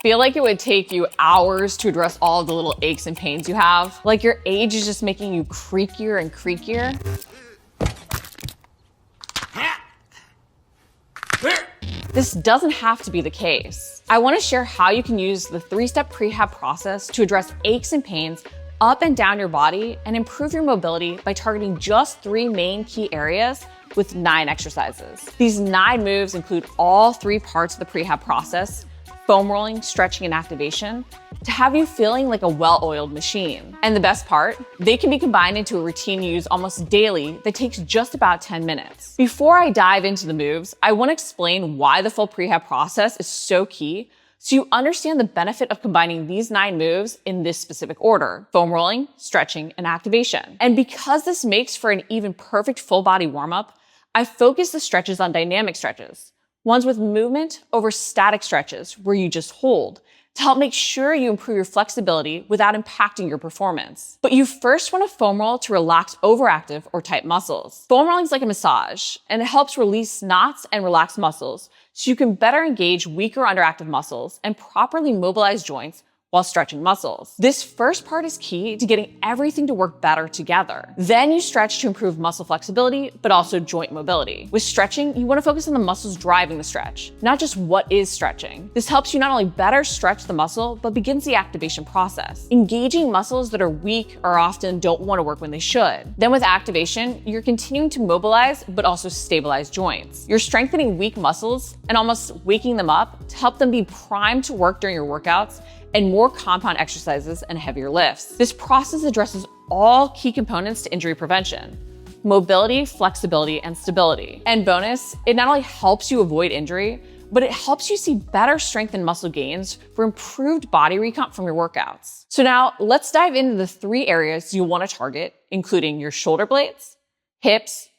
Feel like it would take you hours to address all of the little aches and pains you have? Like your age is just making you creakier and creakier? This doesn't have to be the case. I want to share how you can use the 3-step prehab process to address aches and pains up and down your body and improve your mobility by targeting just 3 main key areas with 9 exercises. These 9 moves include all 3 parts of the prehab process: foam rolling, stretching, and activation, to have you feeling like a well-oiled machine. And the best part, they can be combined into a routine you use almost daily that takes just about 10 minutes. Before I dive into the moves, I want to explain why the full prehab process is so key, so you understand the benefit of combining these 9 moves in this specific order: foam rolling, stretching, and activation. And because this makes for an even perfect full body warm-up, I focus the stretches on dynamic stretches, ones with movement over static stretches where you just hold, to help make sure you improve your flexibility without impacting your performance. But you first want to foam roll to relax overactive or tight muscles. Foam rolling is like a massage, and it helps release knots and relax muscles so you can better engage weaker underactive muscles and properly mobilize joints while stretching muscles. This first part is key to getting everything to work better together. Then you stretch to improve muscle flexibility, but also joint mobility. With stretching, you want to focus on the muscles driving the stretch, not just what is stretching. This helps you not only better stretch the muscle, but begins the activation process. Engaging muscles that are weak or often don't want to work when they should. Then with activation, you're continuing to mobilize, but also stabilize joints. You're strengthening weak muscles and almost waking them up to help them be primed to work during your workouts and more compound exercises and heavier lifts. This process addresses all key components to injury prevention: mobility, flexibility, and stability. And bonus, it not only helps you avoid injury, but it helps you see better strength and muscle gains for improved body recomp from your workouts. So now let's dive into the 3 areas you want to target, including your shoulder blades, hips,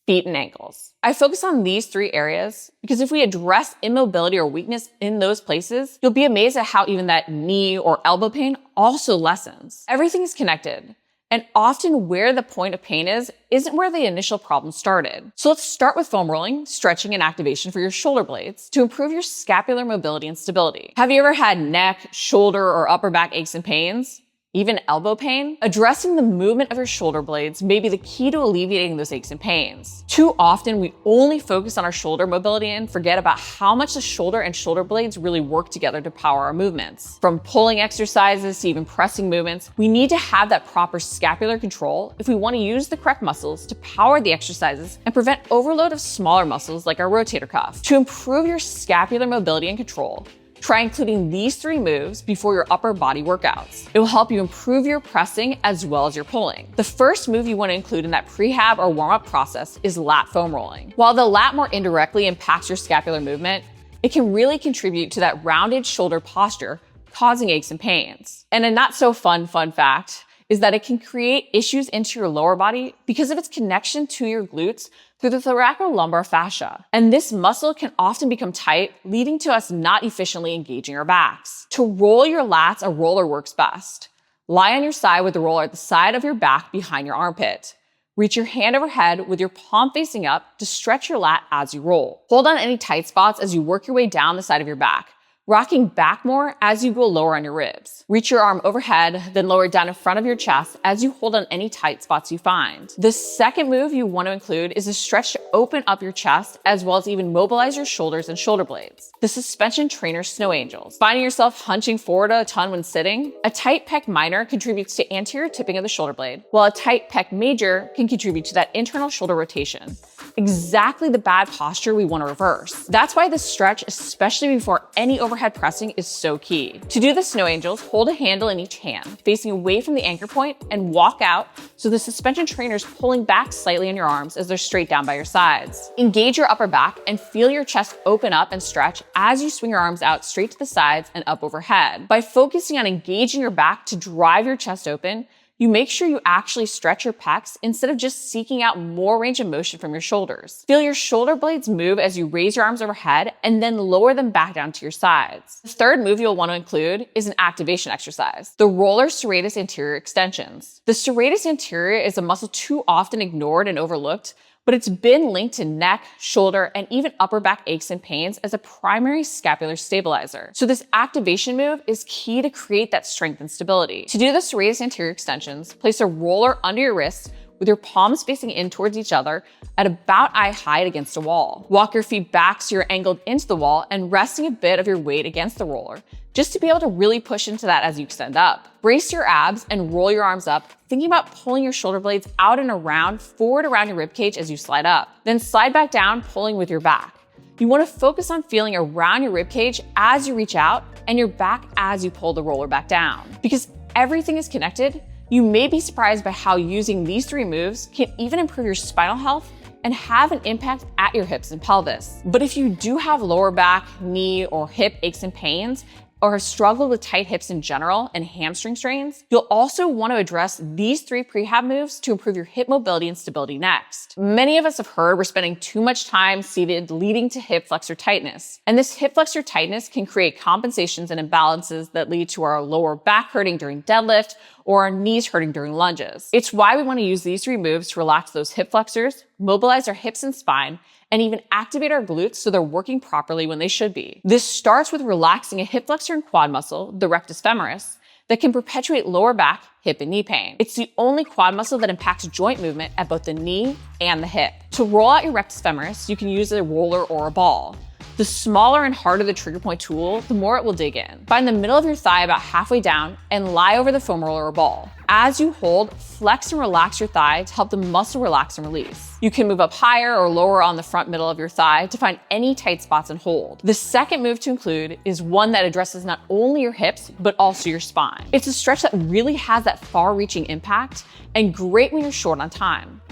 feet, and ankles. I focus on these 3 areas because if we address immobility or weakness in those places, you'll be amazed at how even that knee or elbow pain also lessens. Everything is connected, and often where the point of pain is isn't where the initial problem started. So let's start with foam rolling, stretching, and activation for your shoulder blades to improve your scapular mobility and stability. Have you ever had neck, shoulder, or upper back aches and pains? Even elbow pain? Addressing the movement of your shoulder blades may be the key to alleviating those aches and pains. Too often, we only focus on our shoulder mobility and forget about how much the shoulder and shoulder blades really work together to power our movements. From pulling exercises to even pressing movements, we need to have that proper scapular control if we want to use the correct muscles to power the exercises and prevent overload of smaller muscles like our rotator cuff. To improve your scapular mobility and control, try including these 3 moves before your upper body workouts. It will help you improve your pressing as well as your pulling. The first move you want to include in that prehab or warm-up process is lat foam rolling. While the lat more indirectly impacts your scapular movement, it can really contribute to that rounded shoulder posture, causing aches and pains. And a not so fun fact is that it can create issues into your lower body because of its connection to your glutes through the thoracolumbar fascia. And this muscle can often become tight, leading to us not efficiently engaging our backs. To roll your lats, a roller works best. Lie on your side with the roller at the side of your back behind your armpit. Reach your hand overhead with your palm facing up to stretch your lat as you roll. Hold on any tight spots as you work your way down the side of your back, rocking back more as you go lower on your ribs. Reach your arm overhead, then lower it down in front of your chest as you hold on any tight spots you find. The second move you want to include is a stretch to open up your chest as well as even mobilize your shoulders and shoulder blades. The Suspension Trainer Snow Angels. Finding yourself hunching forward a ton when sitting? A tight pec minor contributes to anterior tipping of the shoulder blade, while a tight pec major can contribute to that internal shoulder rotation. Exactly the bad posture we want to reverse. That's why this stretch, especially before any overhead pressing, is so key. To do the Snow Angels, hold a handle in each hand, facing away from the anchor point, and walk out so the suspension trainer is pulling back slightly on your arms as they're straight down by your sides. Engage your upper back and feel your chest open up and stretch as you swing your arms out straight to the sides and up overhead. By focusing on engaging your back to drive your chest open, you make sure you actually stretch your pecs instead of just seeking out more range of motion from your shoulders. Feel your shoulder blades move as you raise your arms overhead and then lower them back down to your sides. The third move you'll want to include is an activation exercise, the roller serratus anterior extensions. The serratus anterior is a muscle too often ignored and overlooked, but it's been linked to neck, shoulder, and even upper back aches and pains as a primary scapular stabilizer. So this activation move is key to create that strength and stability. To do the serratus anterior extensions, place a roller under your wrist with your palms facing in towards each other at about eye height against a wall. Walk your feet back so you're angled into the wall and resting a bit of your weight against the roller, just to be able to really push into that as you extend up. Brace your abs and roll your arms up, thinking about pulling your shoulder blades out and around, forward around your ribcage as you slide up. Then slide back down, pulling with your back. You want to focus on feeling around your ribcage as you reach out and your back as you pull the roller back down. Because everything is connected, you may be surprised by how using these 3 moves can even improve your spinal health and have an impact at your hips and pelvis. But if you do have lower back, knee, or hip aches and pains, or have struggled with tight hips in general and hamstring strains, you'll also want to address these 3 prehab moves to improve your hip mobility and stability next. Many of us have heard we're spending too much time seated, leading to hip flexor tightness. And this hip flexor tightness can create compensations and imbalances that lead to our lower back hurting during deadlift or our knees hurting during lunges. It's why we want to use these 3 moves to relax those hip flexors, mobilize our hips and spine, and even activate our glutes so they're working properly when they should be. This starts with relaxing a hip flexor and quad muscle, the rectus femoris, that can perpetuate lower back, hip, and knee pain. It's the only quad muscle that impacts joint movement at both the knee and the hip. To roll out your rectus femoris, you can use a roller or a ball. The smaller and harder the trigger point tool, the more it will dig in. Find the middle of your thigh about halfway down and lie over the foam roller or ball. As you hold, flex and relax your thigh to help the muscle relax and release. You can move up higher or lower on the front middle of your thigh to find any tight spots and hold. The second move to include is one that addresses not only your hips, but also your spine. It's a stretch that really has that far-reaching impact and great when you're short on time.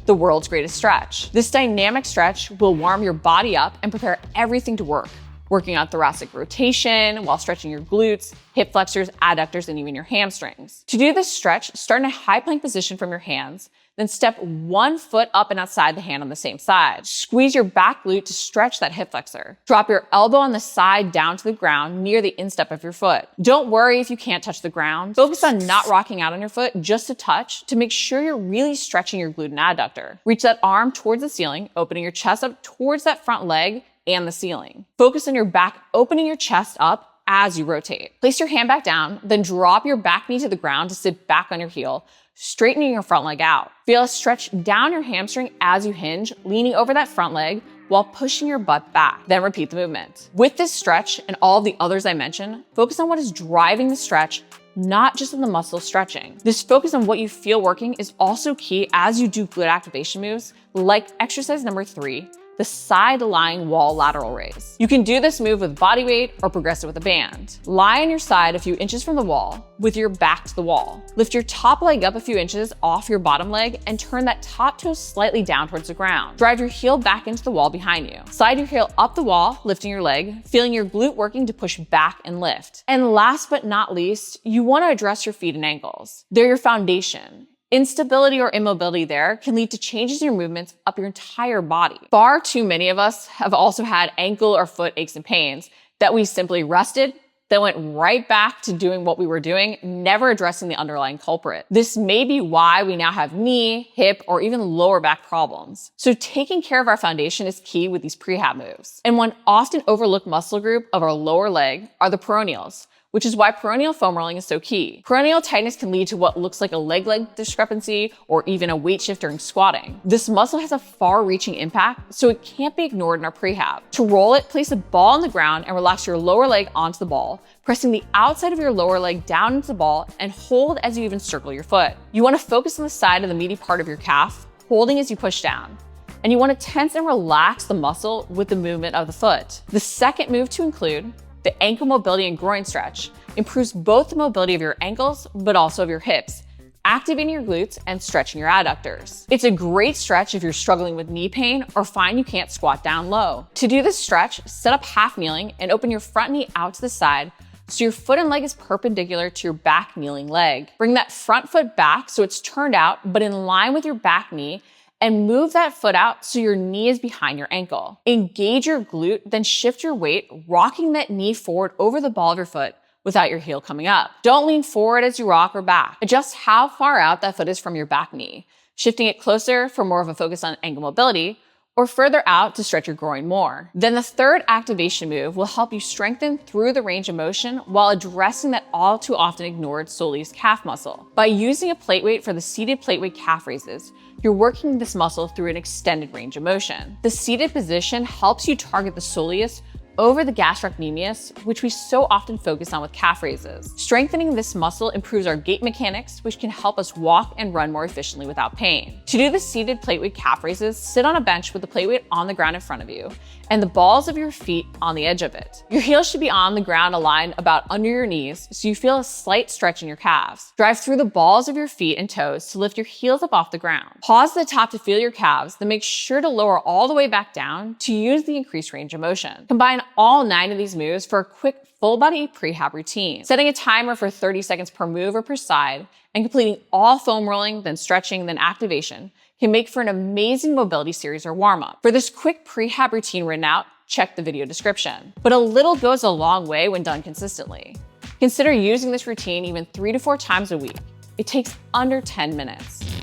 The world's greatest stretch. This dynamic stretch will warm your body up and prepare everything to work, working on thoracic rotation while stretching your glutes, hip flexors, adductors, and even your hamstrings. To do this stretch, start in a high plank position from your hands, then step 1 foot up and outside the hand on the same side. Squeeze your back glute to stretch that hip flexor. Drop your elbow on the side down to the ground near the instep of your foot. Don't worry if you can't touch the ground. Focus on not rocking out on your foot, just a touch, to make sure you're really stretching your glute and adductor. Reach that arm towards the ceiling, opening your chest up towards that front leg and the ceiling. Focus on your back, opening your chest up as you rotate. Place your hand back down, then drop your back knee to the ground to sit back on your heel, straightening your front leg out. Feel a stretch down your hamstring as you hinge, leaning over that front leg while pushing your butt back. Then repeat the movement. With this stretch and all of the others I mentioned, focus on what is driving the stretch, not just on the muscle stretching. This focus on what you feel working is also key as you do glute activation moves like exercise number 3, the side lying wall lateral raise. You can do this move with body weight or progress it with a band. Lie on your side a few inches from the wall with your back to the wall. Lift your top leg up a few inches off your bottom leg and turn that top toe slightly down towards the ground. Drive your heel back into the wall behind you. Slide your heel up the wall, lifting your leg, feeling your glute working to push back and lift. And last but not least, you want to address your feet and ankles. They're your foundation. Instability or immobility there can lead to changes in your movements up your entire body. Far too many of us have also had ankle or foot aches and pains that we simply rested, then went right back to doing what we were doing, never addressing the underlying culprit. This may be why we now have knee, hip, or even lower back problems. So taking care of our foundation is key with these prehab moves. And one often overlooked muscle group of our lower leg are the peroneals, which is why peroneal foam rolling is so key. Peroneal tightness can lead to what looks like a leg discrepancy or even a weight shift during squatting. This muscle has a far-reaching impact, so it can't be ignored in our prehab. To roll it, place a ball on the ground and relax your lower leg onto the ball, pressing the outside of your lower leg down into the ball and hold as you even circle your foot. You want to focus on the side of the meaty part of your calf, holding as you push down. And you want to tense and relax the muscle with the movement of the foot. The second move to include, the ankle mobility and groin stretch, improves both the mobility of your ankles, but also of your hips, activating your glutes and stretching your adductors. It's a great stretch if you're struggling with knee pain or find you can't squat down low. To do this stretch, sit up half kneeling and open your front knee out to the side so your foot and leg is perpendicular to your back kneeling leg. Bring that front foot back so it's turned out but in line with your back knee, and move that foot out so your knee is behind your ankle. Engage your glute, then shift your weight, rocking that knee forward over the ball of your foot without your heel coming up. Don't lean forward as you rock or back. Adjust how far out that foot is from your back knee. shifting it closer for more of a focus on ankle mobility, or further out to stretch your groin more. Then the third activation move will help you strengthen through the range of motion while addressing that all too often ignored soleus calf muscle. By using a plate weight for the seated plate weight calf raises, you're working this muscle through an extended range of motion. The seated position helps you target the soleus over the gastrocnemius, which we so often focus on with calf raises. Strengthening this muscle improves our gait mechanics, which can help us walk and run more efficiently without pain. To do the seated plate weight calf raises, sit on a bench with the plate weight on the ground in front of you and the balls of your feet on the edge of it. Your heels should be on the ground aligned about under your knees so you feel a slight stretch in your calves. Drive through the balls of your feet and toes to lift your heels up off the ground. Pause at the top to feel your calves, then make sure to lower all the way back down to use the increased range of motion. Combine all 9 of these moves for a quick full body prehab routine, setting a timer for 30 seconds per move or per side, and completing all foam rolling, then stretching, then activation can make for an amazing mobility series or warm-up. For this quick prehab routine written out, check the video description. But a little goes a long way when done consistently. Consider using this routine even 3 to 4 times a week. It takes under 10 minutes.